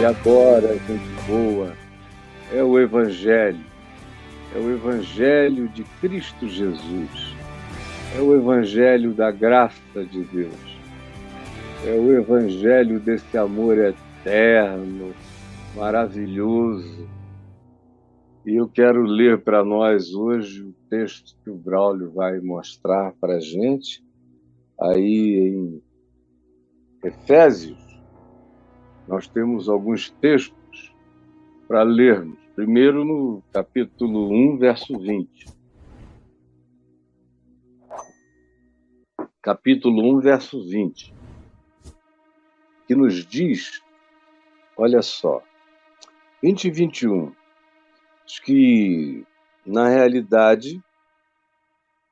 E agora, gente boa, é o Evangelho de Cristo Jesus, é o Evangelho da graça de Deus, é o Evangelho desse amor eterno, maravilhoso. E eu quero ler para nós hoje o texto que o Braulio vai mostrar para a gente, aí em Efésios. Nós temos alguns textos para lermos. Primeiro no capítulo 1, verso 20. Capítulo 1, verso 20. Que nos diz, olha só, 20 e 21, diz que, na realidade,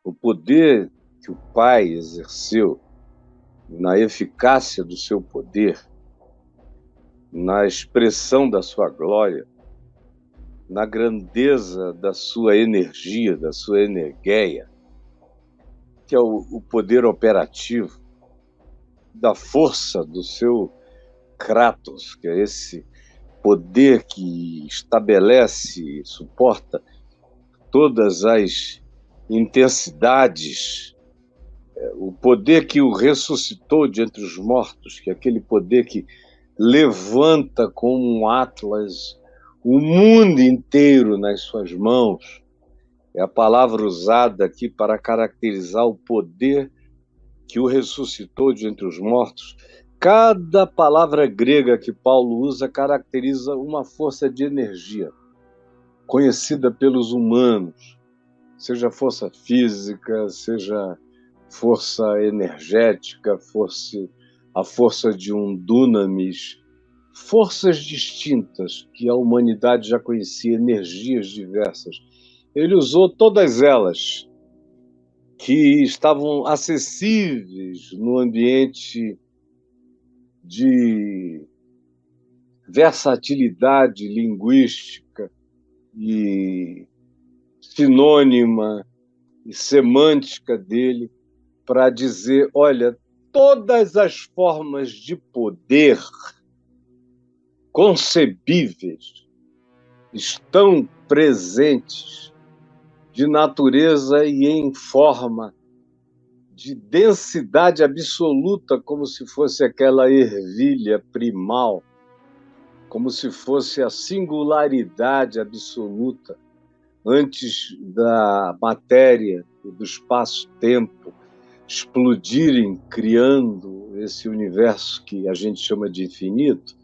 o poder que o Pai exerceu, na eficácia do seu poder, na expressão da sua glória, na grandeza da sua energia, da sua energeia, que é o poder operativo, da força do seu Kratos, que é esse poder que estabelece e suporta todas as intensidades, o poder que o ressuscitou de entre os mortos, que é aquele poder que levanta como um Atlas o mundo inteiro nas suas mãos. É a palavra usada aqui para caracterizar o poder que o ressuscitou de entre os mortos. Cada palavra grega que Paulo usa caracteriza uma força de energia, conhecida pelos humanos, seja força física, seja força energética, a força de um dunamis, forças distintas que a humanidade já conhecia, energias diversas. Ele usou todas elas que estavam acessíveis no ambiente de versatilidade linguística e sinônima e semântica dele para dizer, olha, todas as formas de poder concebíveis estão presentes de natureza e em forma de densidade absoluta, como se fosse aquela ervilha primal, como se fosse a singularidade absoluta antes da matéria e do espaço-tempo explodirem, criando esse universo que a gente chama de infinito.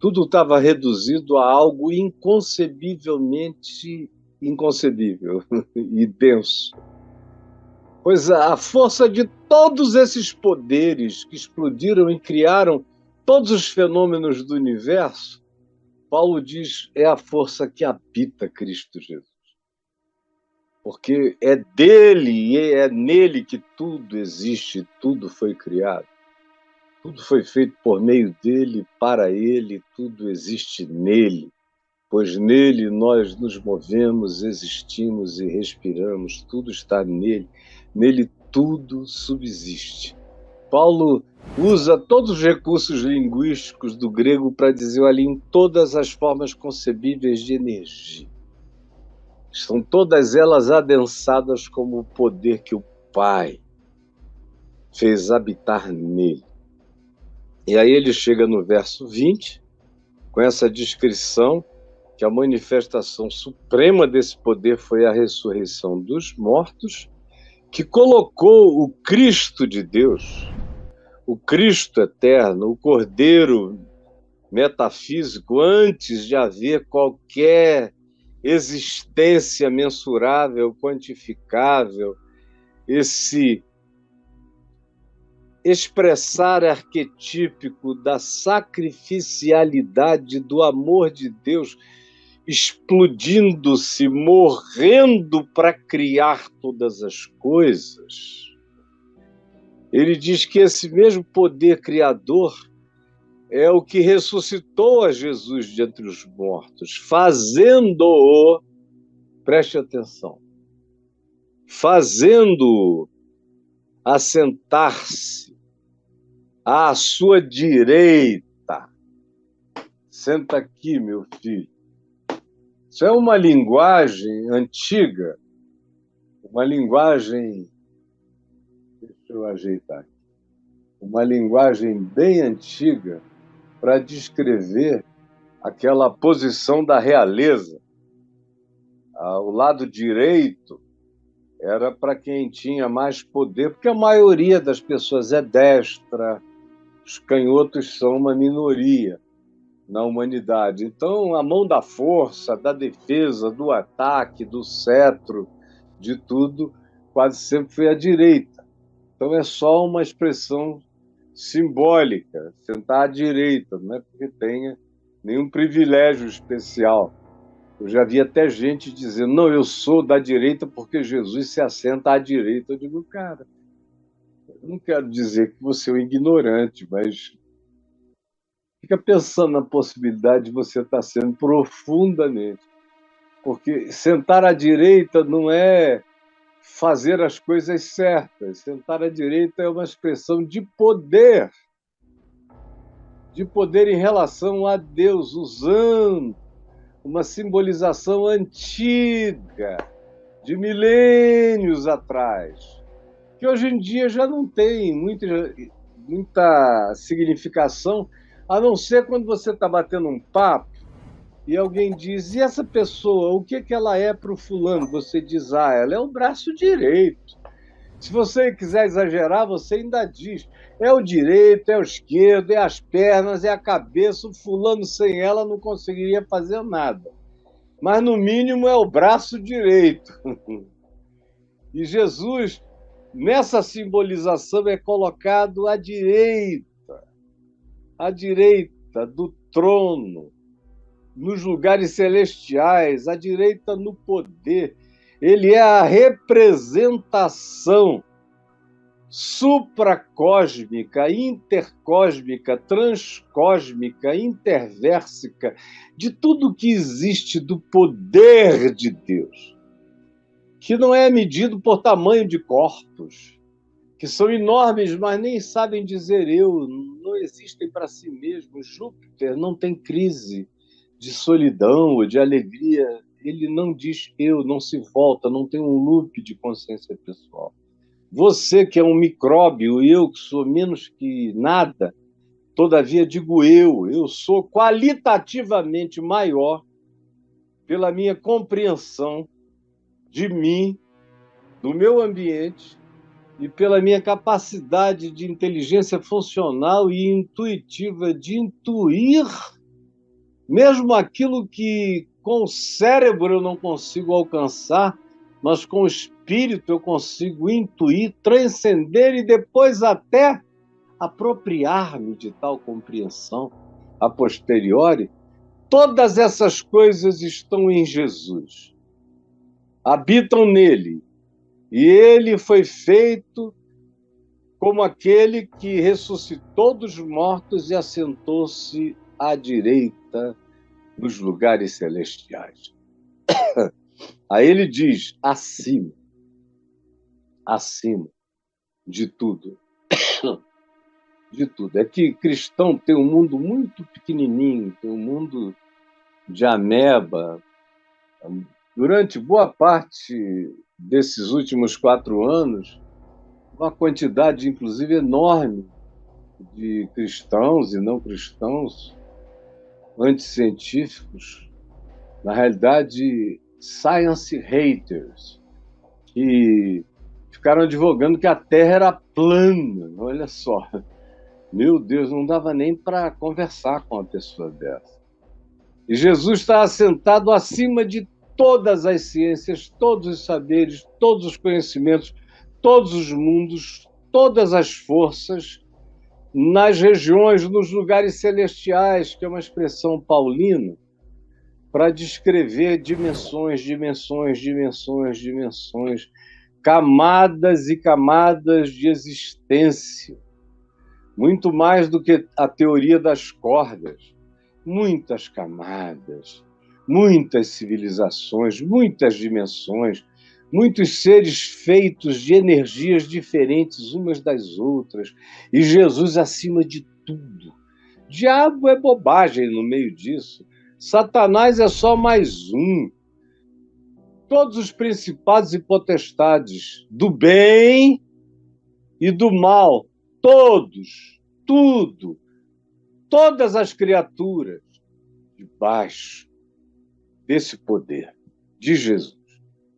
Tudo estava reduzido a algo inconcebivelmente inconcebível e denso. Pois a força de todos esses poderes que explodiram e criaram todos os fenômenos do universo, Paulo diz, é a força que habita Cristo Jesus. Porque é dele e é nele que tudo existe, tudo foi criado. Tudo foi feito por meio dele, para ele, tudo existe nele. Pois nele nós nos movemos, existimos e respiramos, tudo está nele. Nele tudo subsiste. Paulo usa todos os recursos linguísticos do grego para dizer ali em todas as formas concebíveis de energia. Estão todas elas adensadas como o poder que o Pai fez habitar nele. E aí ele chega no verso 20, com essa descrição que a manifestação suprema desse poder foi a ressurreição dos mortos, que colocou o Cristo de Deus, o Cristo eterno, o Cordeiro metafísico, antes de haver qualquer existência mensurável, quantificável, esse expressar arquetípico da sacrificialidade do amor de Deus, explodindo-se, morrendo para criar todas as coisas. Ele diz que esse mesmo poder criador é o que ressuscitou a Jesus de entre os mortos, fazendo-o, preste atenção, fazendo-o assentar-se à sua direita, Senta aqui, meu filho. Isso é uma linguagem antiga, uma linguagem. Deixa eu ajeitar aqui. Uma linguagem bem antiga para descrever aquela posição da realeza. O lado direito era para quem tinha mais poder, porque a maioria das pessoas é destra, os canhotos são uma minoria na humanidade. Então, a mão da força, da defesa, do ataque, do cetro, de tudo, quase sempre foi à direita. Então, é só uma expressão simbólica, sentar à direita, não é porque tenha nenhum privilégio especial. Eu já vi até gente dizendo, não, eu sou da direita porque Jesus se assenta à direita. Eu digo, cara, eu não quero dizer que você é um ignorante, mas fica pensando na possibilidade de você estar sendo profundamente. Porque sentar à direita não é fazer as coisas certas. Sentar à direita é uma expressão de poder em relação a Deus, usando uma simbolização antiga, de milênios atrás, que hoje em dia já não tem muita significação, a não ser quando você está batendo um papo e alguém diz, e essa pessoa, o que ela é para o fulano? Você diz, ela é o braço direito. Se você quiser exagerar, você ainda diz, é o direito, é o esquerdo, é as pernas, é a cabeça, o fulano sem ela não conseguiria fazer nada. Mas, no mínimo, é o braço direito. E Jesus, nessa simbolização, é colocado à direita do trono, nos lugares celestiais, à direita no poder. Ele é a representação supracósmica, intercósmica, transcósmica, interversica, de tudo que existe do poder de Deus, que não é medido por tamanho de corpos, que são enormes, mas nem sabem dizer eu, não existem para si mesmos. Júpiter não tem crise de solidão ou de alegria, ele não diz eu, não se volta, não tem um loop de consciência pessoal. Você que é um micróbio, eu que sou menos que nada, todavia digo eu sou qualitativamente maior pela minha compreensão de mim, do meu ambiente e pela minha capacidade de inteligência funcional e intuitiva de intuir mesmo aquilo que com o cérebro eu não consigo alcançar, mas com o espírito eu consigo intuir, transcender e depois até apropriar-me de tal compreensão a posteriori. Todas essas coisas estão em Jesus, habitam nele, e ele foi feito como aquele que ressuscitou dos mortos e assentou-se à direita nos lugares celestiais. Aí ele diz, acima de tudo. De tudo. É que cristão tem um mundo muito pequenininho, tem um mundo de ameba. Durante boa parte desses últimos 4 anos, uma quantidade, inclusive, enorme de cristãos e não cristãos, anticientíficos, na realidade, science haters, que ficaram advogando que a Terra era plana. Olha só, meu Deus, não dava nem para conversar com uma pessoa dessa. E Jesus está assentado acima de todas as ciências, todos os saberes, todos os conhecimentos, todos os mundos, todas as forças, nas regiões, nos lugares celestiais, que é uma expressão paulina, para descrever dimensões, camadas e camadas de existência, muito mais do que a teoria das cordas. Muitas camadas, muitas civilizações, muitas dimensões, muitos seres feitos de energias diferentes umas das outras, e Jesus acima de tudo, Diabo é bobagem no meio disso. Satanás é só mais um. Todos os principados e potestades do bem e do mal, todos, tudo, todas as criaturas debaixo desse poder de Jesus.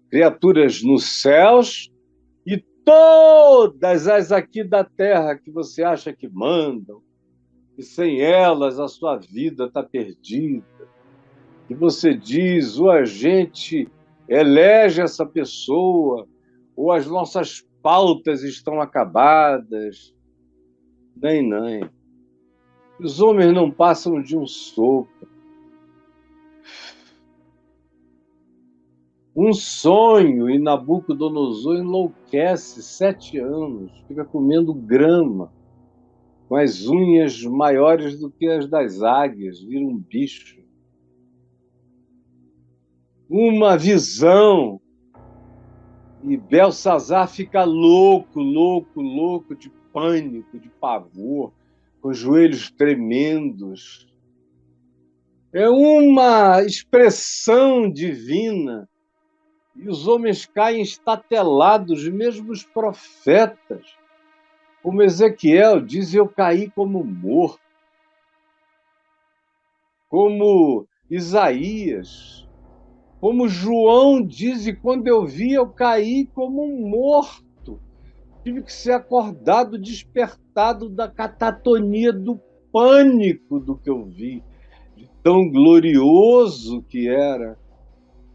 Criaturas nos céus e todas as aqui da terra que você acha que mandam, e sem elas a sua vida está perdida. E você diz, ou a gente elege essa pessoa, ou as nossas pautas estão acabadas. Nem. Os homens não passam de um sopro. Um sonho, e Nabucodonosor enlouquece 7 anos, fica comendo grama, com as unhas maiores do que as das águias, vira um bicho. Uma visão, e Belsazar fica louco, de pânico, de pavor, com os joelhos tremendos. É uma expressão divina. E os homens caem estatelados, mesmo os profetas. Como Ezequiel diz, eu caí como morto. Como Isaías, como João diz, e quando eu vi, eu caí como um morto. Tive que ser acordado, despertado da catatonia, do pânico do que eu vi, de tão glorioso que era.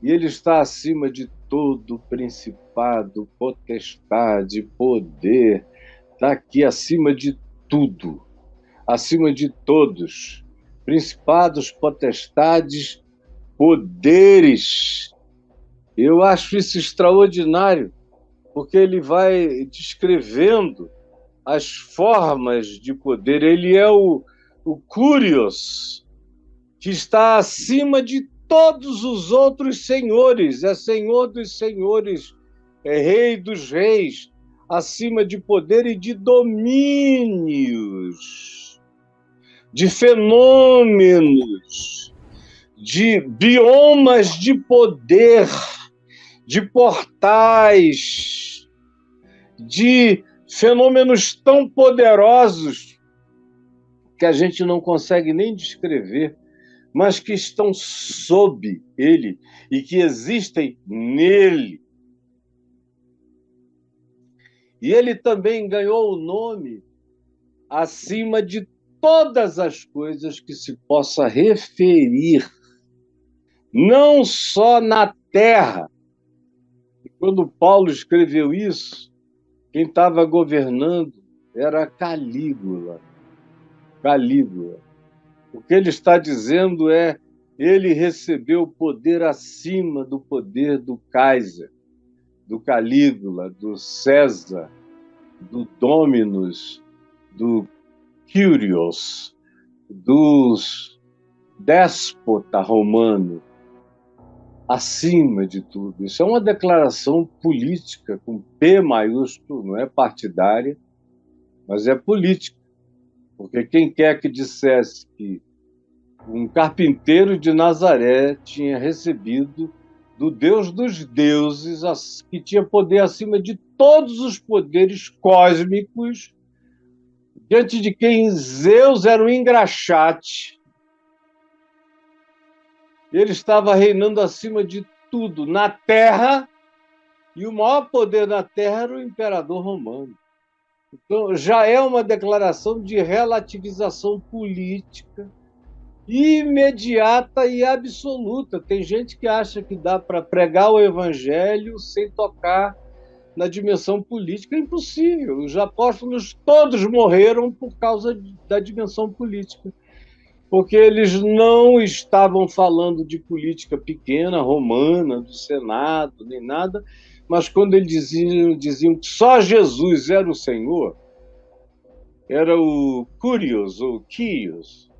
E ele está acima de todo principado, potestade, poder, está aqui acima de tudo, acima de todos, principados, potestades, poderes. Eu acho isso extraordinário, porque ele vai descrevendo as formas de poder. Ele é o Kyrios, que está acima de todos os outros senhores, é Senhor dos senhores, é Rei dos reis, acima de poder e de domínios, de fenômenos, de biomas de poder, de portais, de fenômenos tão poderosos que a gente não consegue nem descrever, mas que estão sob ele e que existem nele. E ele também ganhou o nome acima de todas as coisas que se possa referir, não só na terra. E quando Paulo escreveu isso, quem estava governando era Calígula. O que ele está dizendo é: ele recebeu poder acima do poder do Kaiser, do Calígula, do César, do Dominus, do Kyrios, dos déspota romano, acima de tudo. Isso é uma declaração política, com P maiúsculo, não é partidária, mas é política. Porque quem quer que dissesse que um carpinteiro de Nazaré tinha recebido do Deus dos deuses, que tinha poder acima de todos os poderes cósmicos, diante de quem Zeus era um engraxate, ele estava reinando acima de tudo na terra, e o maior poder na terra era o imperador romano. Então, já é uma declaração de relativização política imediata e absoluta. Tem gente que acha que dá para pregar o evangelho sem tocar na dimensão política. É impossível. Os apóstolos todos morreram por causa da dimensão política, porque eles não estavam falando de política pequena, romana, do Senado, nem nada, mas quando eles diziam que só Jesus era o Senhor, era o Kyrios, ou Kyrios,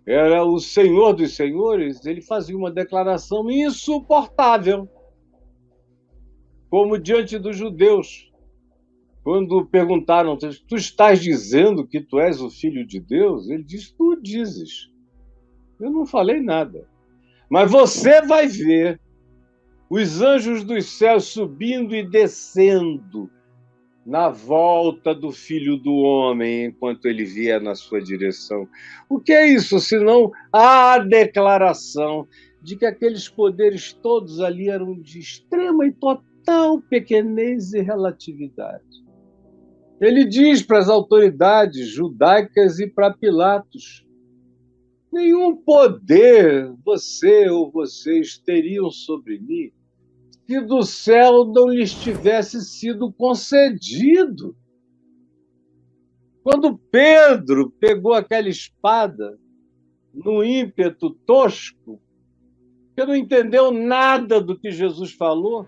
era o Senhor dos senhores, ele fazia uma declaração insuportável, como diante dos judeus, Quando perguntaram, tu estás dizendo que tu és o Filho de Deus? Ele diz, tu dizes. Eu não falei nada. Mas você vai ver os anjos dos céus subindo e descendo na volta do Filho do Homem, enquanto ele vier na sua direção. O que é isso, senão a declaração de que aqueles poderes todos ali eram de extrema e total pequenez e relatividade. Ele diz para as autoridades judaicas e para Pilatos: nenhum poder você ou vocês teriam sobre mim que do céu não lhes tivesse sido concedido. Quando Pedro pegou aquela espada no ímpeto tosco, que não entendeu nada do que Jesus falou,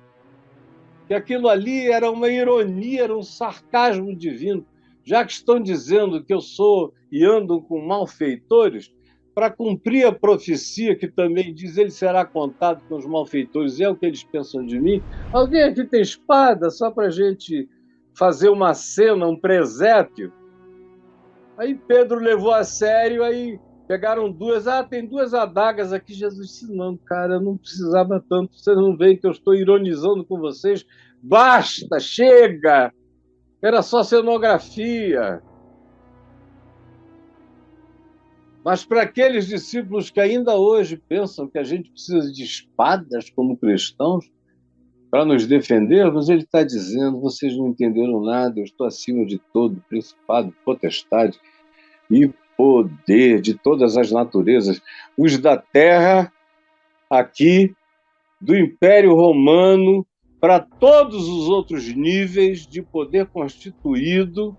que aquilo ali era uma ironia, era um sarcasmo divino, já que estão dizendo que eu sou e ando com malfeitores, para cumprir a profecia que também diz ele será contado com os malfeitores, é o que eles pensam de mim. Alguém aqui tem espada só para a gente fazer uma cena, um presépio? Aí Pedro levou a sério, aí pegaram duas, tem duas adagas aqui, Jesus disse, não, cara, eu não precisava tanto, vocês não veem que eu estou ironizando com vocês? Basta, chega! Era só cenografia. Mas para aqueles discípulos que ainda hoje pensam que a gente precisa de espadas como cristãos para nos defendermos, ele está dizendo, vocês não entenderam nada, eu estou acima de todo, principado, potestade e poder de todas as naturezas, os da terra, aqui, do Império Romano, para todos os outros níveis de poder constituído,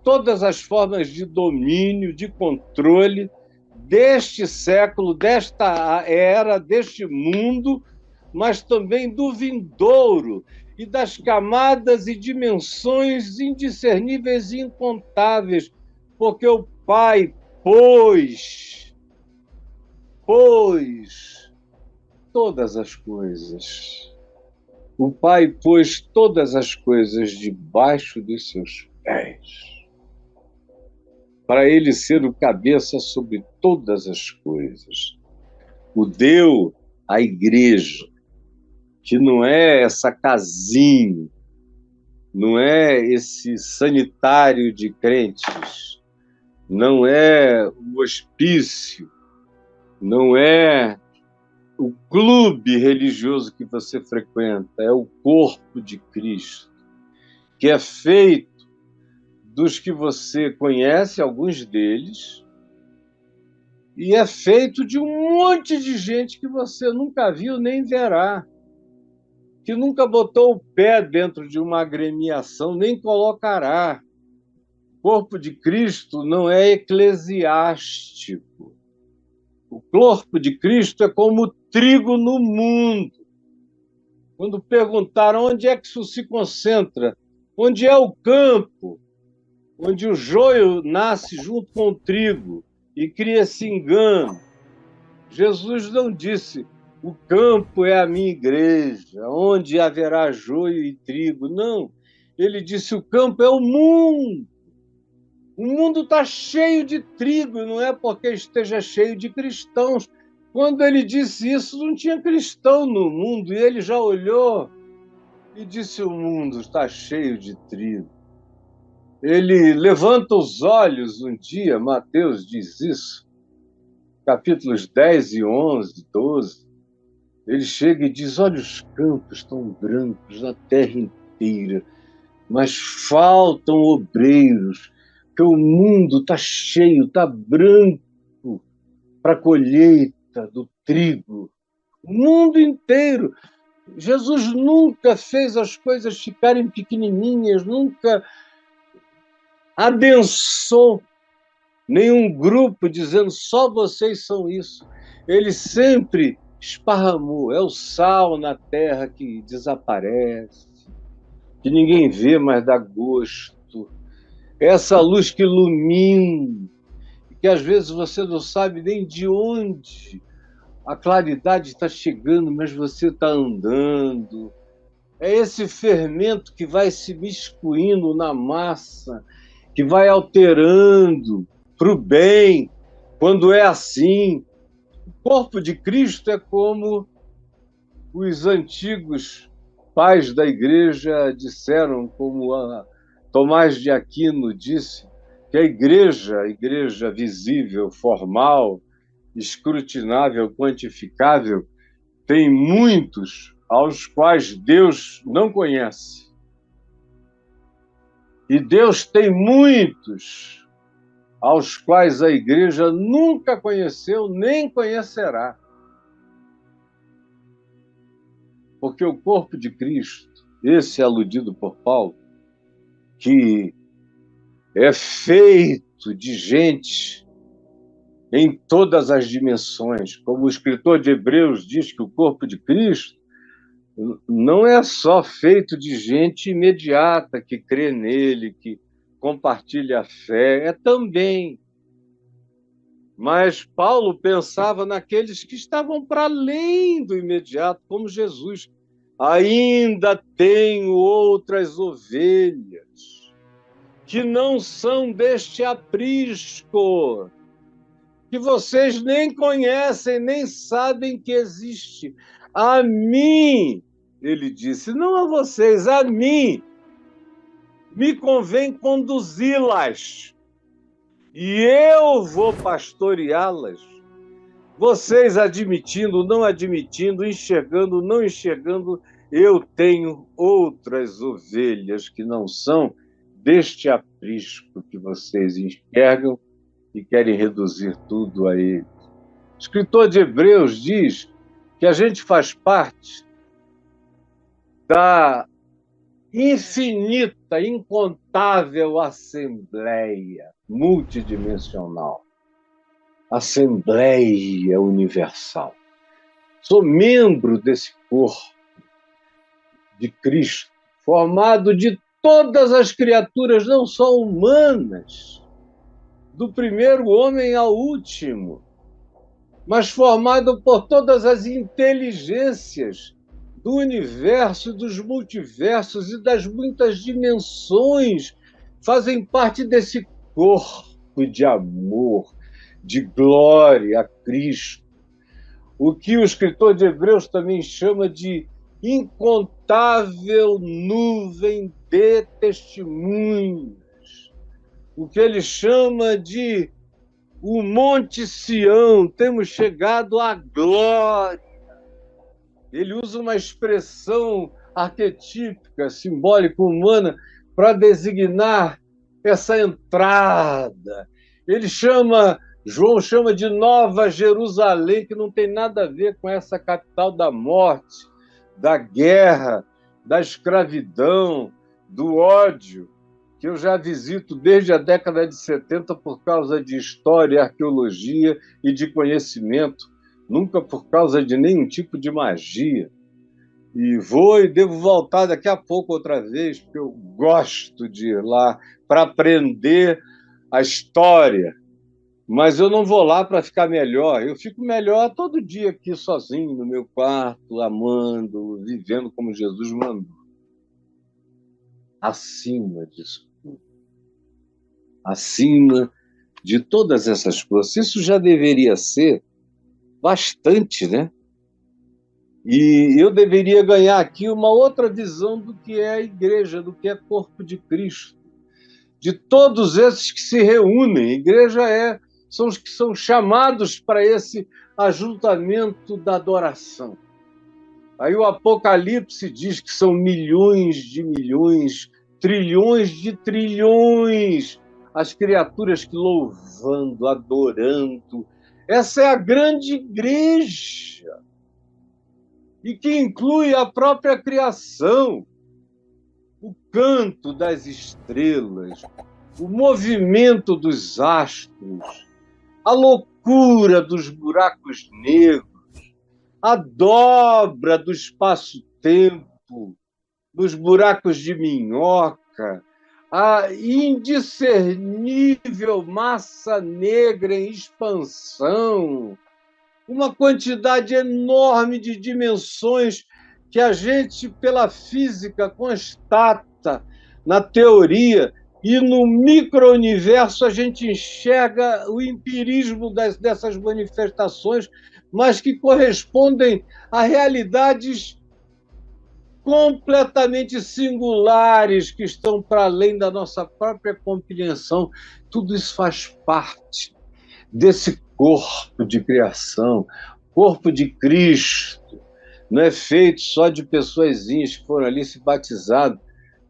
todas as formas de domínio, de controle deste século, desta era, deste mundo, mas também do vindouro e das camadas e dimensões indiscerníveis e incontáveis, porque o Pai pôs todas as coisas. O Pai pôs todas as coisas debaixo dos seus pés, para ele ser o cabeça sobre todas as coisas. O deu à igreja, que não é essa casinha, não é esse sanitário de crentes, não é o hospício, não é o clube religioso que você frequenta, é o corpo de Cristo, que é feito dos que você conhece, alguns deles, e é feito de um monte de gente que você nunca viu nem verá, que nunca botou o pé dentro de uma agremiação, nem colocará. O corpo de Cristo não é eclesiástico. O corpo de Cristo é como o trigo no mundo. Quando perguntaram onde é que isso se concentra, onde é o campo, onde o joio nasce junto com o trigo e cria esse engano. Jesus não disse, o campo é a minha igreja, onde haverá joio e trigo. Não, ele disse, o campo é o mundo. O mundo está cheio de trigo, não é porque esteja cheio de cristãos. Quando ele disse isso, não tinha cristão no mundo, e ele já olhou e disse, o mundo está cheio de trigo. Ele levanta os olhos um dia, Mateus diz isso, capítulos 10 e 11, 12, ele chega e diz, olha os campos tão brancos na terra inteira, mas faltam obreiros, que o mundo está cheio, está branco para a colheita do trigo. O mundo inteiro. Jesus nunca fez as coisas ficarem pequenininhas, nunca adensou nenhum grupo dizendo só vocês são isso. Ele sempre esparramou, é o sal na terra que desaparece, que ninguém vê, mas dá gosto. É essa luz que ilumina, que às vezes você não sabe nem de onde a claridade está chegando, mas você está andando. É esse fermento que vai se miscuindo na massa, que vai alterando para o bem. Quando é assim, o corpo de Cristo é como os antigos pais da igreja disseram, como Tomás de Aquino disse, que a igreja visível, formal, escrutinável, quantificável, tem muitos aos quais Deus não conhece. E Deus tem muitos aos quais a igreja nunca conheceu nem conhecerá. Porque o corpo de Cristo, esse é aludido por Paulo, que é feito de gente em todas as dimensões. Como o escritor de Hebreus diz que o corpo de Cristo não é só feito de gente imediata que crê nele, que compartilha a fé, é também. Mas Paulo pensava naqueles que estavam para além do imediato, como Jesus. Ainda tenho outras ovelhas que não são deste aprisco, que vocês nem conhecem, nem sabem que existe. A mim, ele disse, não a vocês, a mim, me convém conduzi-las, e eu vou pastoreá-las. Vocês admitindo, não admitindo, enxergando, não enxergando, eu tenho outras ovelhas que não são deste aprisco que vocês enxergam e querem reduzir tudo a ele. O escritor de Hebreus diz que a gente faz parte da infinita, incontável assembleia multidimensional, assembleia universal. Sou membro desse corpo de Cristo, formado de todas as criaturas, não só humanas, do primeiro homem ao último, mas formado por todas as inteligências do universo, dos multiversos e das muitas dimensões, fazem parte desse corpo de amor, de glória a Cristo. O que o escritor de Hebreus também chama de incontável nuvem de testemunhas. O que ele chama de o Monte Sião, temos chegado à glória. Ele usa uma expressão arquetípica, simbólica, humana, para designar essa entrada. João chama de Nova Jerusalém, que não tem nada a ver com essa capital da morte, da guerra, da escravidão, do ódio, que eu já visito desde a década de 70 por causa de história, arqueologia e de conhecimento, nunca por causa de nenhum tipo de magia. E vou e devo voltar daqui a pouco outra vez, porque eu gosto de ir lá para aprender a história. Mas eu não vou lá para ficar melhor. Eu fico melhor todo dia aqui sozinho, no meu quarto, amando, vivendo como Jesus mandou. Acima disso tudo. Acima de todas essas coisas. Isso já deveria ser bastante, né? E eu deveria ganhar aqui uma outra visão do que é a igreja, do que é corpo de Cristo. De todos esses que se reúnem. A igreja são os que são chamados para esse ajuntamento da adoração. Aí o Apocalipse diz que são milhões de milhões, trilhões de trilhões, as criaturas que louvando, adorando. Essa é a grande igreja, e que inclui a própria criação, o canto das estrelas, o movimento dos astros, a loucura dos buracos negros, a dobra do espaço-tempo, dos buracos de minhoca, a indiscernível massa negra em expansão, uma quantidade enorme de dimensões que a gente, pela física, constata na teoria, e no micro-universo a gente enxerga o empirismo dessas manifestações, mas que correspondem a realidades completamente singulares, que estão para além da nossa própria compreensão. Tudo isso faz parte desse corpo de criação, corpo de Cristo. Não é feito só de pessoazinhas que foram ali se batizadas.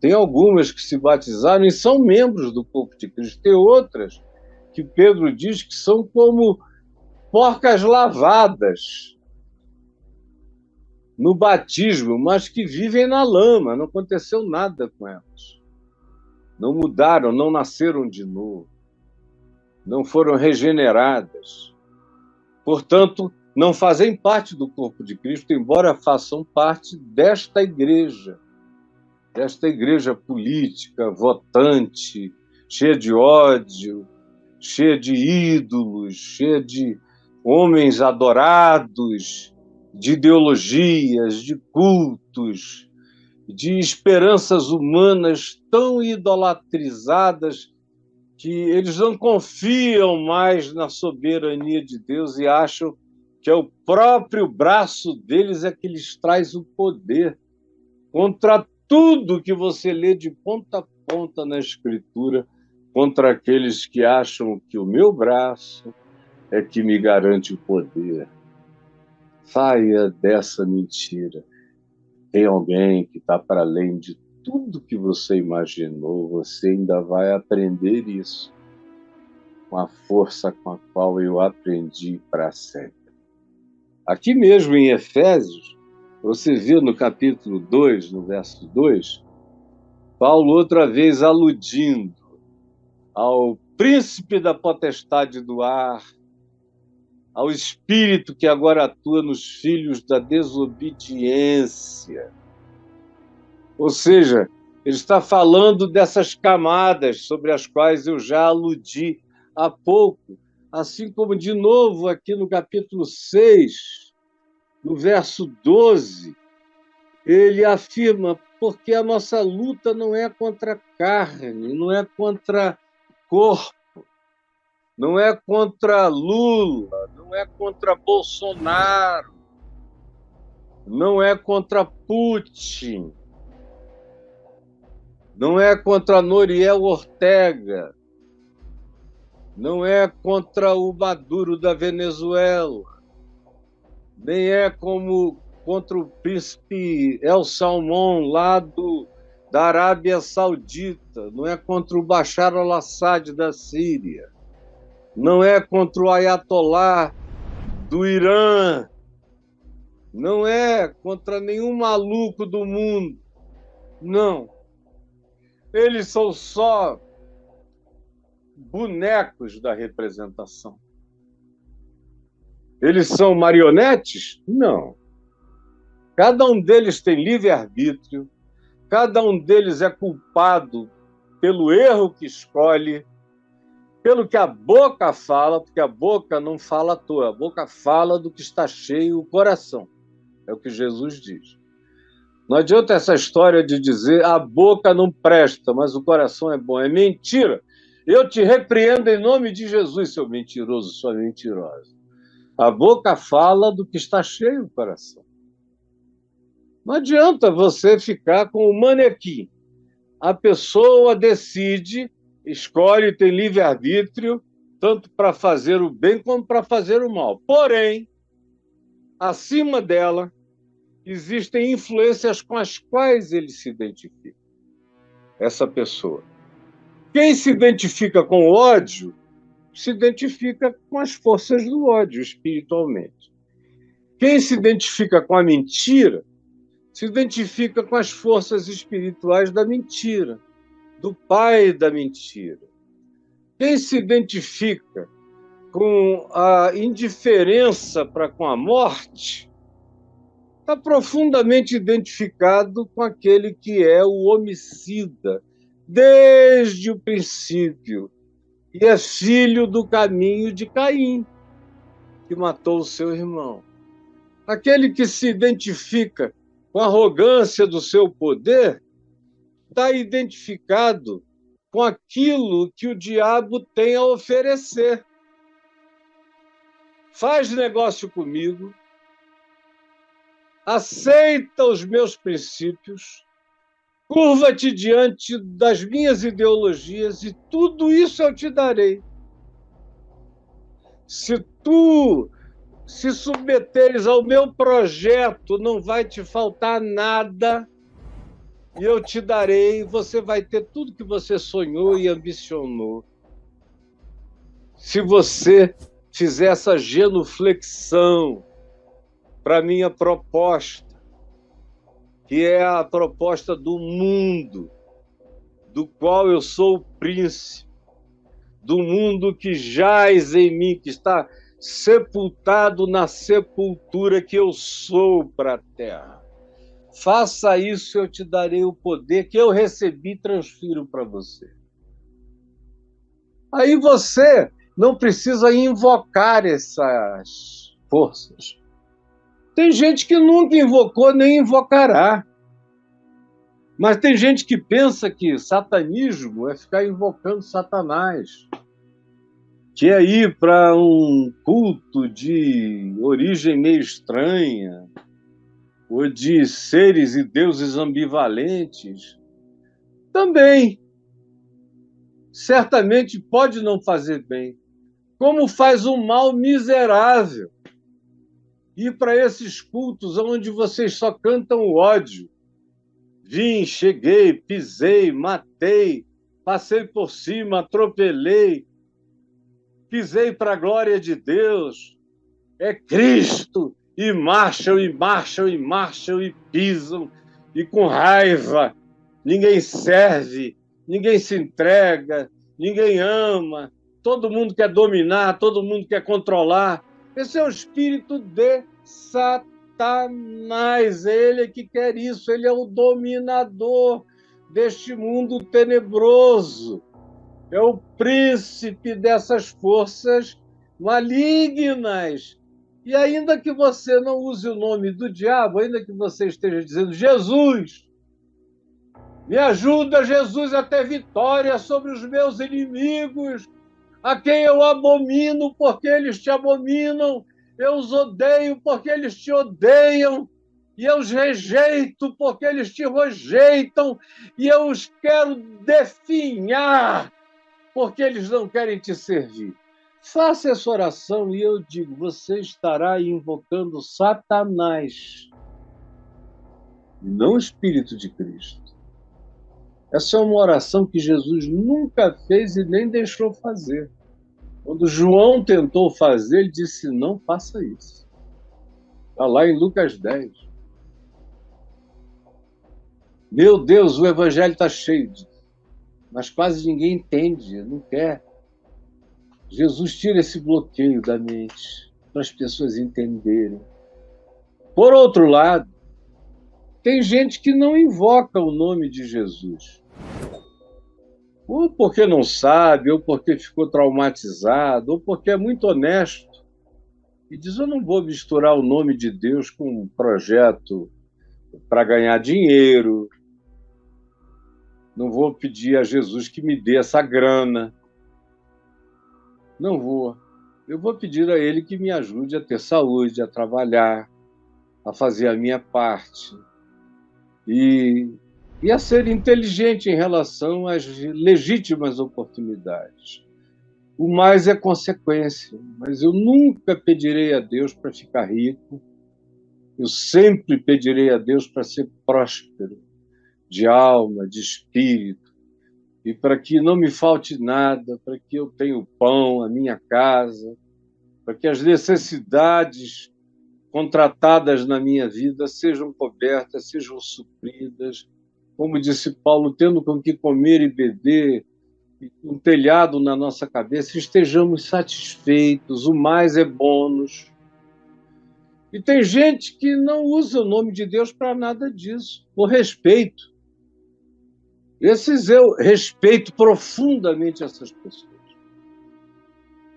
Tem algumas que se batizaram e são membros do corpo de Cristo. Tem outras que Pedro diz que são como porcas lavadas no batismo, mas que vivem na lama, não aconteceu nada com elas. Não mudaram, não nasceram de novo, não foram regeneradas. Portanto, não fazem parte do corpo de Cristo, embora façam parte desta igreja política, votante, cheia de ódio, cheia de ídolos, cheia de homens adorados, de ideologias, de cultos, de esperanças humanas tão idolatrizadas que eles não confiam mais na soberania de Deus e acham que é o próprio braço deles é que lhes traz o poder contra tudo que você lê de ponta a ponta na Escritura, contra aqueles que acham que o meu braço é que me garante o poder. Saia dessa mentira. Tem alguém que está para além de tudo que você imaginou, você ainda vai aprender isso com a força com a qual eu aprendi para sempre. Aqui mesmo em Efésios, você vê no capítulo 2, no verso 2, Paulo outra vez aludindo ao príncipe da potestade do ar, ao espírito que agora atua nos filhos da desobediência. Ou seja, ele está falando dessas camadas sobre as quais eu já aludi há pouco, assim como, de novo, aqui no capítulo 6, no verso 12, ele afirma: porque a nossa luta não é contra a carne, não é contra corpo, não é contra Lula, não é contra Bolsonaro, não é contra Putin, não é contra Noriel Ortega, não é contra o Maduro da Venezuela, nem é contra o príncipe El Salmão lá da Arábia Saudita, não é contra o Bashar al-Assad da Síria, não é contra o Ayatollah do Irã, não é contra nenhum maluco do mundo, não. Eles são só bonecos da representação. Eles são marionetes? Não. Cada um deles tem livre-arbítrio, cada um deles é culpado pelo erro que escolhe, pelo que a boca fala, porque a boca não fala à toa, a boca fala do que está cheio o coração. É o que Jesus diz. Não adianta essa história de dizer a boca não presta, mas o coração é bom. É mentira. Eu te repreendo em nome de Jesus, seu mentiroso, sua mentirosa. A boca fala do que está cheio o coração. Não adianta você ficar com o manequim. A pessoa decide, escolhe, tem livre-arbítrio, tanto para fazer o bem como para fazer o mal. Porém, acima dela, existem influências com as quais ele se identifica, essa pessoa. Quem se identifica com o ódio, se identifica com as forças do ódio, espiritualmente. Quem se identifica com a mentira, se identifica com as forças espirituais da mentira, do pai da mentira. Quem se identifica com a indiferença para com a morte, está profundamente identificado com aquele que é o homicida, desde o princípio, e é filho do caminho de Caim, que matou o seu irmão. Aquele que se identifica com a arrogância do seu poder, está identificado com aquilo que o diabo tem a oferecer. Faz negócio comigo, aceita os meus princípios, curva-te diante das minhas ideologias e tudo isso eu te darei. Se tu se submeteres ao meu projeto, não vai te faltar nada e eu te darei, você vai ter tudo que você sonhou e ambicionou. Se você fizer essa genuflexão para a minha proposta, que é a proposta do mundo, do qual eu sou o príncipe, do mundo que jaz em mim, que está sepultado na sepultura que eu sou para a terra. Faça isso, eu te darei o poder que eu recebi e transfiro para você. Aí você não precisa invocar essas forças. Tem gente que nunca invocou nem invocará. Mas tem gente que pensa que satanismo é ficar invocando Satanás, que é ir para um culto de origem meio estranha, ou de seres e deuses ambivalentes. Também, certamente pode não fazer bem, como faz um mal miserável. Ir para esses cultos onde vocês só cantam o ódio. Vim, cheguei, pisei, matei, passei por cima, atropelei, pisei para a glória de Deus. É Cristo. E marcham, e marcham, e marcham, e pisam, e com raiva. Ninguém serve, ninguém se entrega, ninguém ama, todo mundo quer dominar, todo mundo quer controlar. Esse é o espírito de Satanás, ele que quer isso, ele é o dominador deste mundo tenebroso, é o príncipe dessas forças malignas. E ainda que você não use o nome do diabo, ainda que você esteja dizendo Jesus, me ajuda, Jesus, a ter vitória sobre os meus inimigos, a quem eu abomino porque eles te abominam, eu os odeio porque eles te odeiam, e eu os rejeito porque eles te rejeitam, e eu os quero definhar porque eles não querem te servir. Faça essa oração e eu digo, você estará invocando Satanás, e não o Espírito de Cristo. Essa é uma oração que Jesus nunca fez e nem deixou fazer. Quando João tentou fazer, ele disse, não faça isso. Está lá em Lucas 10. Meu Deus, o evangelho está cheio disso, mas quase ninguém entende, não quer. Jesus tira esse bloqueio da mente para as pessoas entenderem. Por outro lado, tem gente que não invoca o nome de Jesus. Ou porque não sabe, ou porque ficou traumatizado, ou porque é muito honesto. E diz, eu não vou misturar o nome de Deus com um projeto para ganhar dinheiro. Não vou pedir a Jesus que me dê essa grana. Não vou. Eu vou pedir a Ele que me ajude a ter saúde, a trabalhar, a fazer a minha parte. E a ser inteligente em relação às legítimas oportunidades. O mais é consequência, mas eu nunca pedirei a Deus para ficar rico, eu sempre pedirei a Deus para ser próspero, de alma, de espírito, e para que não me falte nada, para que eu tenha o pão, a minha casa, para que as necessidades contratadas na minha vida sejam cobertas, sejam supridas. Como disse Paulo, tendo com que comer e beber, um telhado na nossa cabeça, estejamos satisfeitos, o mais é bônus. E tem gente que não usa o nome de Deus para nada disso, por respeito. Eu respeito profundamente essas pessoas.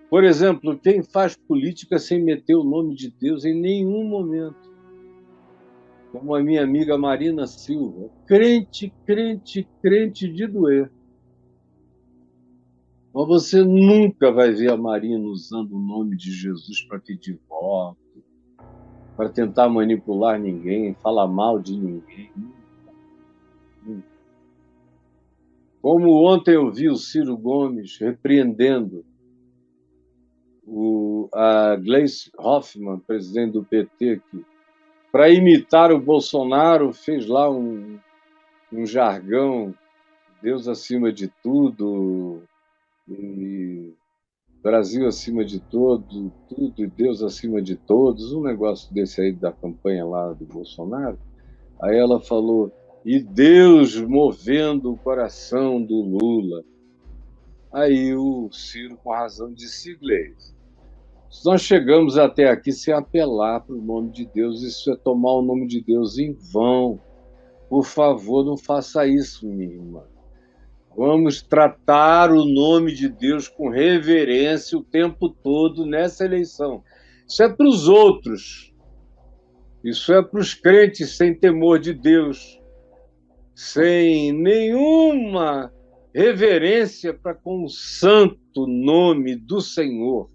Por exemplo, quem faz política sem meter o nome de Deus em nenhum momento. como a minha amiga Marina Silva, crente, crente, crente de doer. Mas você nunca vai ver a Marina usando o nome de Jesus para pedir voto, para tentar manipular ninguém, falar mal de ninguém. Como ontem eu vi o Ciro Gomes repreendendo a Gleisi Hoffmann, presidente do PT, que, para imitar o Bolsonaro, fez lá um jargão, Deus acima de tudo, e Brasil acima de tudo e Deus acima de todos, um negócio desse aí da campanha lá do Bolsonaro. Aí ela falou, e Deus movendo o coração do Lula. Aí o Ciro, com razão, disse, Gleisi, se nós chegamos até aqui sem apelar para o nome de Deus, isso é tomar o nome de Deus em vão. Por favor, não faça isso, minha irmã. Vamos tratar o nome de Deus com reverência o tempo todo nessa eleição. Isso é para os outros. Isso é para os crentes sem temor de Deus, sem nenhuma reverência para com o santo nome do Senhor.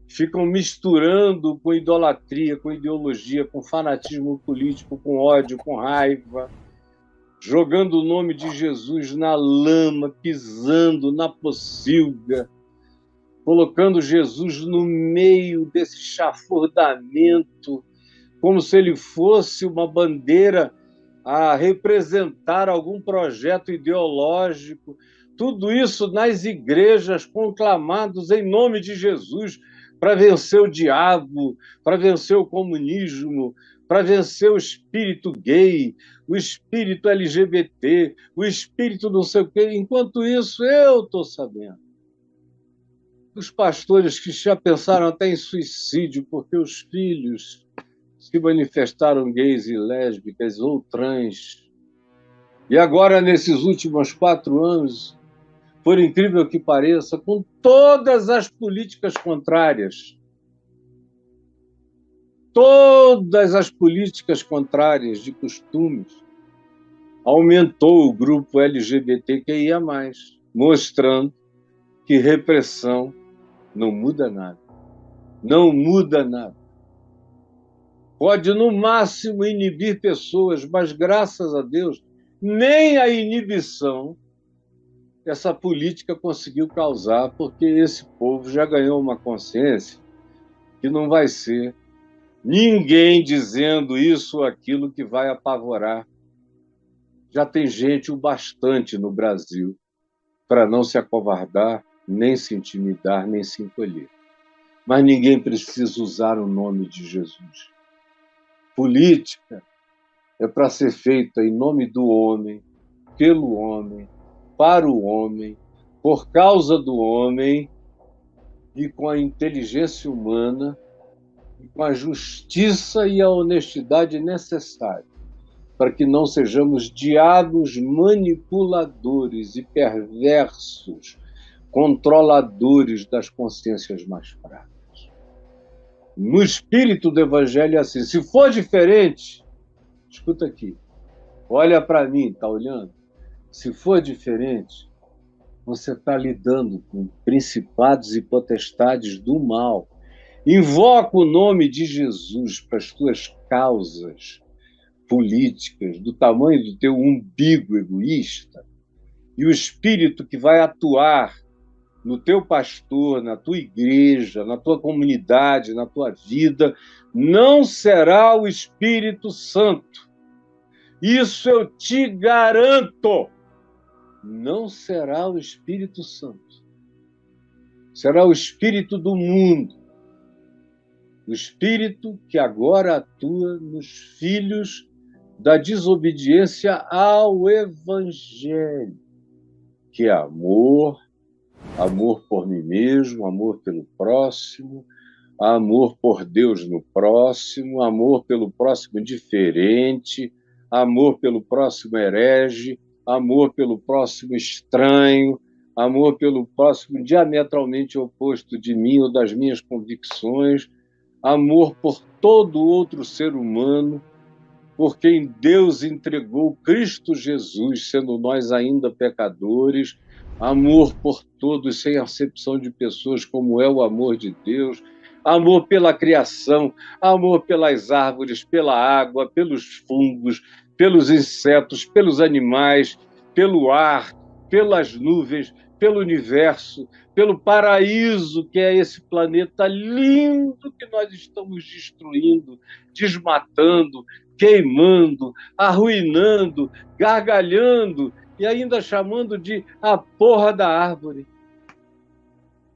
Ficam misturando com idolatria, com ideologia, com fanatismo político, com ódio, com raiva, jogando o nome de Jesus na lama, pisando na pocilga, colocando Jesus no meio desse chafurdamento, como se ele fosse uma bandeira a representar algum projeto ideológico. Tudo isso nas igrejas, conclamados em nome de Jesus, para vencer o diabo, para vencer o comunismo, para vencer o espírito gay, o espírito LGBT, o espírito não sei o quê. Enquanto isso, eu estou sabendo. Os pastores que já pensaram até em suicídio porque os filhos se manifestaram gays e lésbicas ou trans. E agora, nesses últimos 4 anos, por incrível que pareça, com todas as políticas contrárias, de costumes, aumentou o grupo LGBTQIA+, mostrando que repressão não muda nada. Não muda nada. Pode, no máximo, inibir pessoas, mas, graças a Deus, nem a inibição essa política conseguiu causar, porque esse povo já ganhou uma consciência que não vai ser ninguém dizendo isso ou aquilo que vai apavorar. Já tem gente o bastante no Brasil para não se acovardar, nem se intimidar, nem se encolher. Mas ninguém precisa usar o nome de Jesus. Política é para ser feita em nome do homem, pelo homem, para o homem, por causa do homem e com a inteligência humana, e com a justiça e a honestidade necessárias, para que não sejamos diabos manipuladores e perversos, controladores das consciências mais fracas. No espírito do Evangelho é assim, se for diferente, escuta aqui, olha para mim, está olhando? Se for diferente, você está lidando com principados e potestades do mal. Invoca o nome de Jesus para as tuas causas políticas, do tamanho do teu umbigo egoísta, e o Espírito que vai atuar no teu pastor, na tua igreja, na tua comunidade, na tua vida, não será o Espírito Santo. Isso eu te garanto. Não será o Espírito Santo. Será o espírito do mundo. O espírito que agora atua nos filhos da desobediência ao Evangelho, que é amor, amor por mim mesmo, amor pelo próximo, amor por Deus no próximo, amor pelo próximo diferente, amor pelo próximo herege, amor pelo próximo estranho, amor pelo próximo diametralmente oposto de mim ou das minhas convicções, amor por todo outro ser humano, por quem Deus entregou Cristo Jesus, sendo nós ainda pecadores, amor por todos, sem acepção de pessoas, como é o amor de Deus, amor pela criação, amor pelas árvores, pela água, pelos fungos, pelos insetos, pelos animais, pelo ar, pelas nuvens, pelo universo, pelo paraíso que é esse planeta lindo que nós estamos destruindo, desmatando, queimando, arruinando, gargalhando e ainda chamando de a porra da árvore.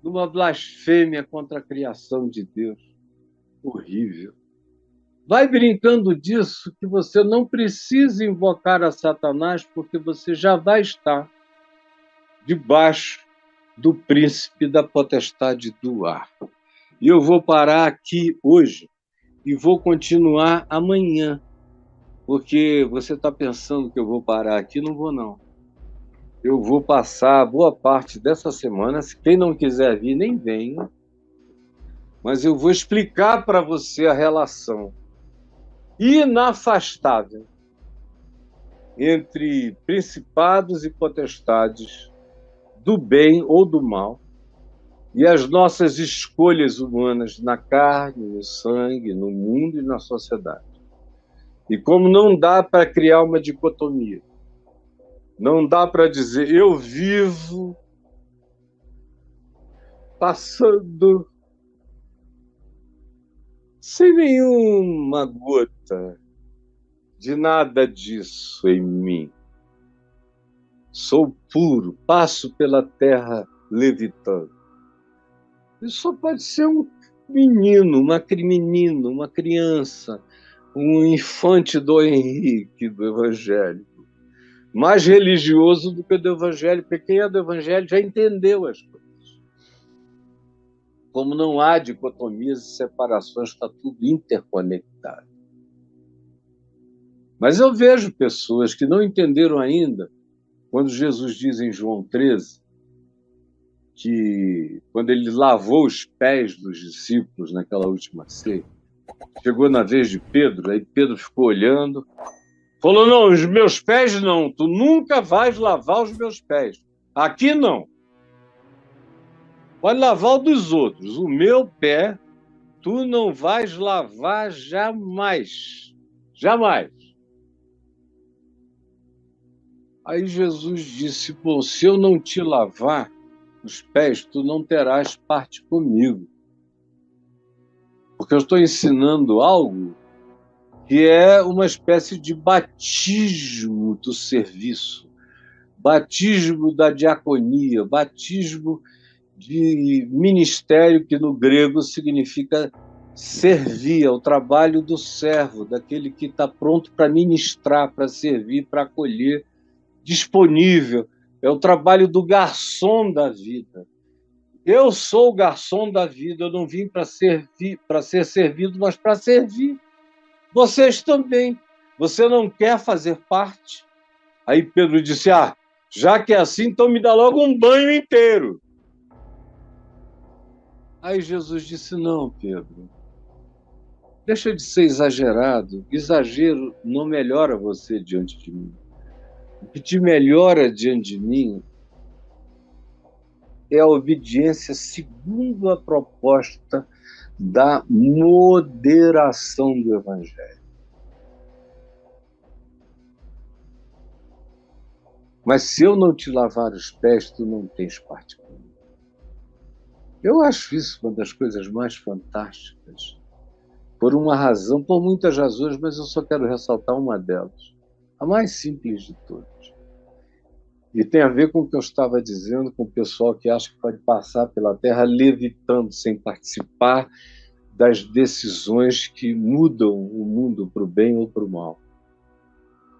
Numa blasfêmia contra a criação de Deus. Horrível. Vai brincando disso que você não precisa invocar a Satanás, porque você já vai estar debaixo do príncipe da potestade do ar. E eu vou parar aqui hoje e vou continuar amanhã, porque você está pensando que eu vou parar aqui, não vou não. Eu vou passar boa parte dessa semana, se quem não quiser vir, nem venha, mas eu vou explicar para você a relação inafastável entre principados e potestades do bem ou do mal e as nossas escolhas humanas na carne, no sangue, no mundo e na sociedade. E como não dá para criar uma dicotomia, não dá para dizer eu vivo passando sem nenhuma gota de nada disso em mim. Sou puro, passo pela terra levitando. Isso só pode ser um menino, uma criança, um infante do Henrique do Evangelho. Mais religioso do que o do Evangelho, porque quem é do Evangelho já entendeu as coisas. Como não há dicotomias e separações, está tudo interconectado. Mas eu vejo pessoas que não entenderam ainda, quando Jesus diz em João 13, que quando ele lavou os pés dos discípulos naquela última ceia, chegou na vez de Pedro, aí Pedro ficou olhando, falou, não, os meus pés não, tu nunca vais lavar os meus pés. Aqui não. Pode lavar o dos outros, o meu pé tu não vais lavar jamais. Jamais. Aí Jesus disse, bom, se eu não te lavar os pés, tu não terás parte comigo. Porque eu estou ensinando algo que é uma espécie de batismo do serviço, batismo da diaconia, batismo de ministério, que no grego significa servir, é o trabalho do servo, daquele que está pronto para ministrar, para servir, para acolher, disponível. É o trabalho do garçom da vida. Eu sou o garçom da vida, eu não vim para servir, para ser servido, mas para servir. Vocês também. Você não quer fazer parte? Aí Pedro disse, já que é assim, então me dá logo um banho inteiro. Aí Jesus disse, não, Pedro, deixa de ser exagerado. Exagero não melhora você diante de mim. O que te melhora diante de mim é a obediência segundo a proposta da moderação do Evangelho. Mas se eu não te lavar os pés, tu não tens parte comigo. Eu acho isso uma das coisas mais fantásticas, por uma razão, por muitas razões, mas eu só quero ressaltar uma delas, a mais simples de todas. E tem a ver com o que eu estava dizendo, com o pessoal que acha que pode passar pela Terra levitando, sem participar das decisões que mudam o mundo para o bem ou para o mal.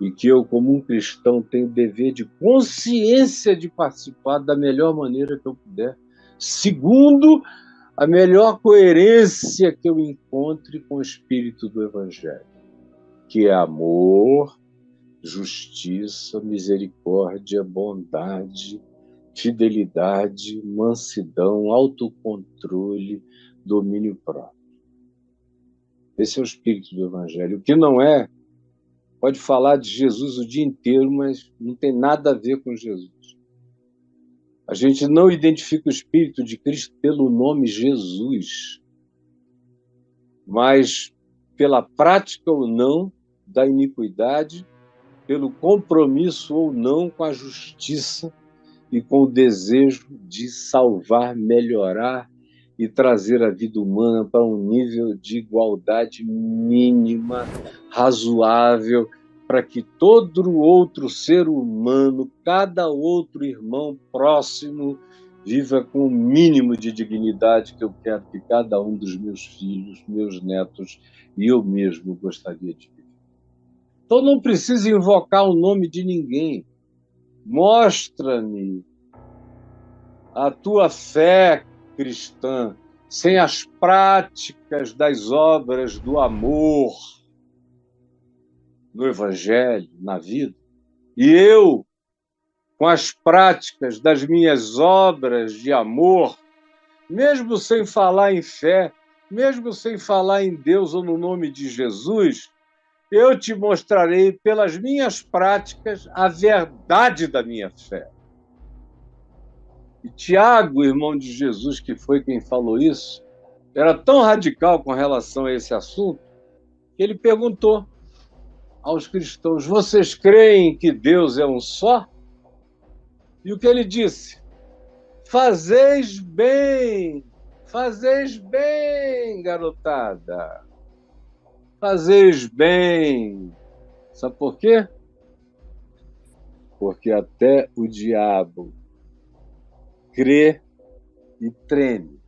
E que eu, como um cristão, tenho o dever de consciência de participar da melhor maneira que eu puder, segundo a melhor coerência que eu encontre com o espírito do Evangelho, que é amor, justiça, misericórdia, bondade, fidelidade, mansidão, autocontrole, domínio próprio. Esse é o espírito do Evangelho. O que não é pode falar de Jesus o dia inteiro, mas não tem nada a ver com Jesus. A gente não identifica o Espírito de Cristo pelo nome Jesus, mas pela prática ou não da iniquidade, pelo compromisso ou não com a justiça e com o desejo de salvar, melhorar e trazer a vida humana para um nível de igualdade mínima, razoável, para que todo outro ser humano, cada outro irmão próximo, viva com o mínimo de dignidade que eu quero que cada um dos meus filhos, meus netos e eu mesmo gostaria de viver. Então não precisa invocar o nome de ninguém. Mostra-me a tua fé cristã sem as práticas das obras do amor no Evangelho, na vida, e eu, com as práticas das minhas obras de amor, mesmo sem falar em fé, mesmo sem falar em Deus ou no nome de Jesus, eu te mostrarei pelas minhas práticas a verdade da minha fé. E Tiago, irmão de Jesus, que foi quem falou isso, era tão radical com relação a esse assunto, que ele perguntou aos cristãos: vocês creem que Deus é um só? E o que ele disse? Fazeis bem, garotada. Fazeis bem. Sabe por quê? Porque até o diabo crê e treme.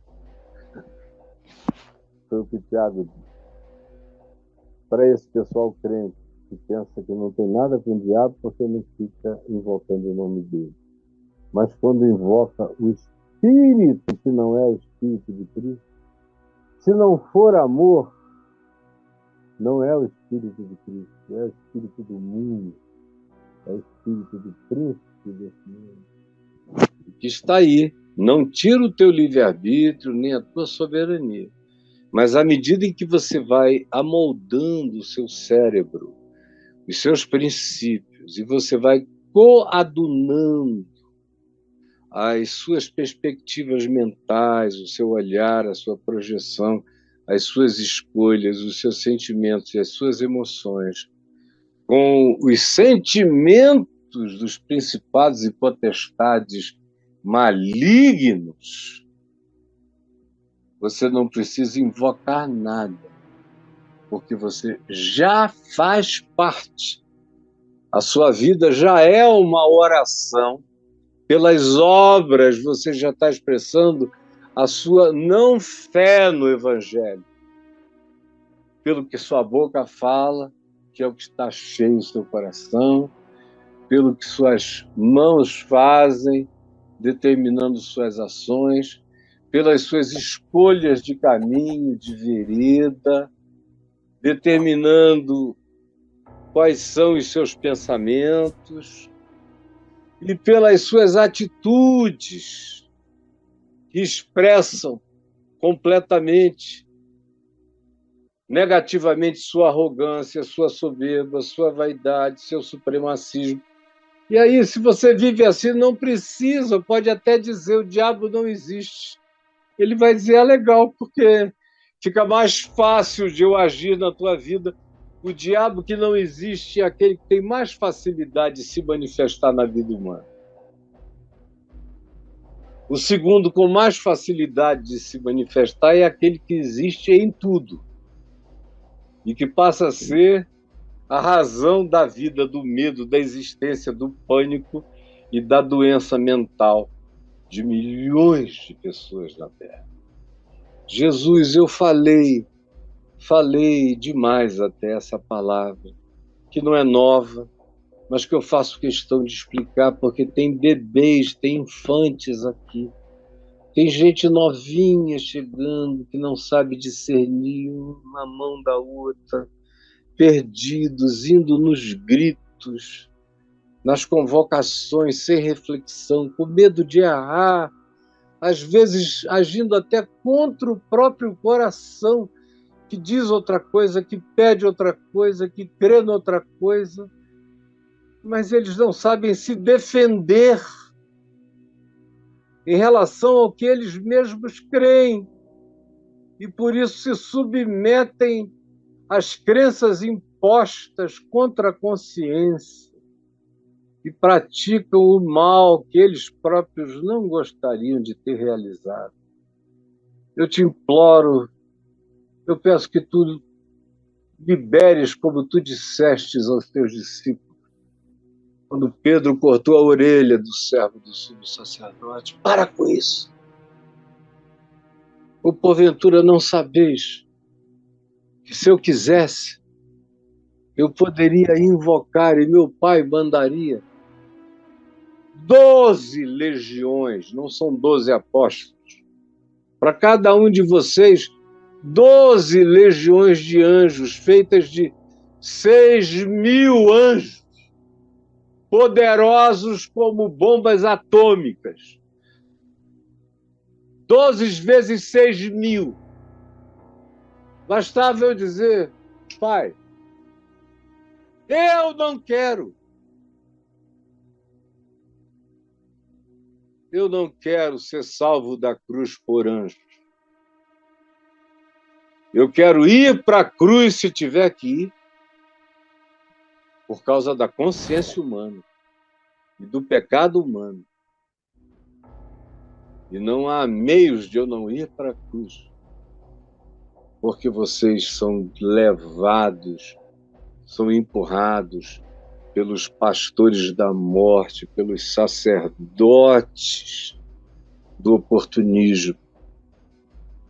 Foi o que o Tiago disse. Para esse pessoal crente que pensa que não tem nada com o diabo, porque não fica invocando o nome dele. Mas quando invoca o Espírito, que não é o Espírito de Cristo, se não for amor, não é o Espírito de Cristo, é o Espírito do mundo, é o Espírito do príncipe desse mundo. Que está aí, não tira o teu livre-arbítrio, nem a tua soberania. Mas à medida em que você vai amoldando o seu cérebro, os seus princípios, e você vai coadunando as suas perspectivas mentais, o seu olhar, a sua projeção, as suas escolhas, os seus sentimentos e as suas emoções, com os sentimentos dos principados e potestades malignos, você não precisa invocar nada, porque você já faz parte. A sua vida já é uma oração. Pelas obras, você já está expressando a sua não fé no Evangelho. Pelo que sua boca fala, que é o que está cheio no seu coração, pelo que suas mãos fazem, determinando suas ações, pelas suas escolhas de caminho, de vereda, determinando quais são os seus pensamentos, e pelas suas atitudes, que expressam completamente, negativamente, sua arrogância, sua soberba, sua vaidade, seu supremacismo. E aí, se você vive assim, não precisa, pode até dizer: o diabo não existe. Ele vai dizer: é legal, porque fica mais fácil de eu agir na tua vida. O diabo que não existe é aquele que tem mais facilidade de se manifestar na vida humana. O segundo, com mais facilidade de se manifestar, é aquele que existe em tudo e que passa a ser a razão da vida, do medo, da existência, do pânico e da doença mental de milhões de pessoas na Terra. Jesus, eu falei demais até essa palavra, que não é nova, mas que eu faço questão de explicar, porque tem bebês, tem infantes aqui, tem gente novinha chegando que não sabe discernir uma mão da outra, perdidos, indo nos gritos, nas convocações, sem reflexão, com medo de errar, às vezes agindo até contra o próprio coração, que diz outra coisa, que pede outra coisa, que crê noutra coisa, mas eles não sabem se defender em relação ao que eles mesmos creem e por isso se submetem às crenças impostas contra a consciência e praticam o mal que eles próprios não gostariam de ter realizado. Eu te imploro, eu peço que tu liberes, como tu dissestes aos teus discípulos, quando Pedro cortou a orelha do servo do sumo sacerdote. Para com isso! Ou porventura não sabeis que se eu quisesse, eu poderia invocar e meu pai mandaria 12 legiões, não são 12 apóstolos. Para cada um de vocês, 12 legiões de anjos, feitas de 6.000 anjos, poderosos como bombas atômicas. 12 vezes 6.000. Bastava eu dizer, pai, eu não quero. Eu não quero ser salvo da cruz por anjos. Eu quero ir para a cruz se tiver que ir, por causa da consciência humana e do pecado humano. E não há meios de eu não ir para a cruz, porque vocês são levados, são empurrados pelos pastores da morte, pelos sacerdotes do oportunismo,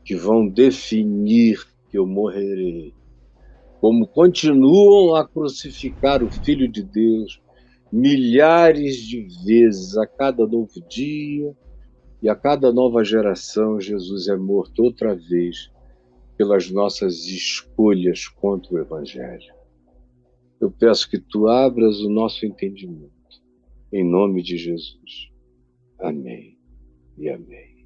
que vão definir que eu morrerei. Como continuam a crucificar o Filho de Deus milhares de vezes a cada novo dia e a cada nova geração, Jesus é morto outra vez pelas nossas escolhas contra o Evangelho. Eu peço que tu abras o nosso entendimento, em nome de Jesus. Amém e amém.